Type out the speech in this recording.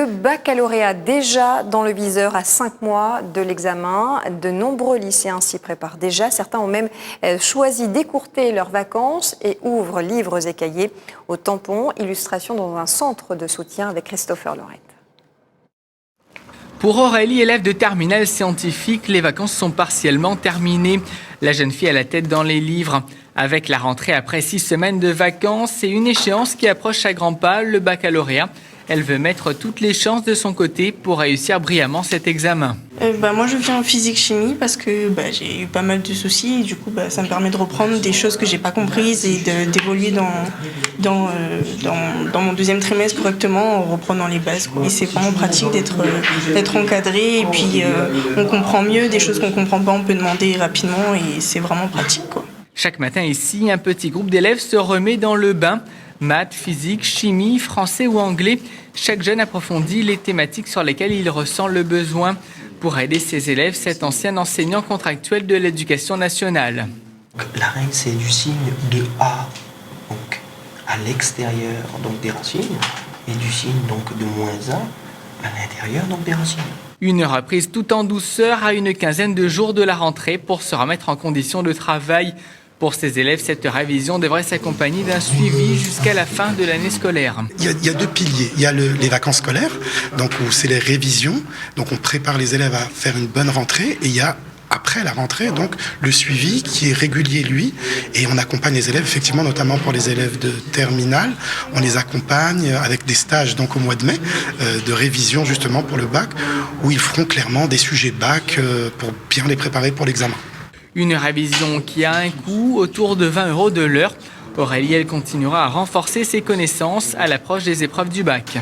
Le baccalauréat déjà dans le viseur à 5 mois de l'examen. De nombreux lycéens s'y préparent déjà. Certains ont même choisi d'écourter leurs vacances et ouvrent livres et cahiers au tampon. Illustration dans un centre de soutien avec Christopher Lorette. Pour Aurélie, élève de terminale scientifique, les vacances sont partiellement terminées. La jeune fille a la tête dans les livres. Avec la rentrée après 6 semaines de vacances et une échéance qui approche à grands pas, le baccalauréat, elle veut mettre toutes les chances de son côté pour réussir brillamment cet examen. Moi, je viens en physique-chimie parce que j'ai eu pas mal de soucis. Et du coup, ça me permet de reprendre des choses que j'ai pas comprises et d'évoluer dans mon deuxième trimestre correctement en reprenant les bases, quoi. Et c'est vraiment pratique d'être encadré. Et puis, on comprend mieux des choses qu'on comprend pas. On peut demander rapidement et c'est vraiment pratique, quoi. Chaque matin ici, un petit groupe d'élèves se remet dans le bain. Maths, physique, chimie, français ou anglais. Chaque jeune approfondit les thématiques sur lesquelles il ressent le besoin. Pour aider ses élèves, cet ancien enseignant contractuel de l'Éducation nationale. La règle, c'est du signe de A, donc à l'extérieur donc des racines, et du signe donc de -1 à l'intérieur donc des racines. Une reprise tout en douceur à une quinzaine de jours de la rentrée pour se remettre en condition de travail. Pour ces élèves, cette révision devrait s'accompagner d'un suivi jusqu'à la fin de l'année scolaire. Il y a deux piliers. Il y a les vacances scolaires, donc où c'est les révisions. Donc on prépare les élèves à faire une bonne rentrée. Et il y a après la rentrée, donc le suivi qui est régulier, lui. Et on accompagne les élèves, effectivement, notamment pour les élèves de terminale. On les accompagne avec des stages donc au mois de mai, de révision justement pour le bac, où ils feront clairement des sujets bac pour bien les préparer pour l'examen. Une révision qui a un coût autour de 20 € de l'heure. Aurélie, elle continuera à renforcer ses connaissances à l'approche des épreuves du bac.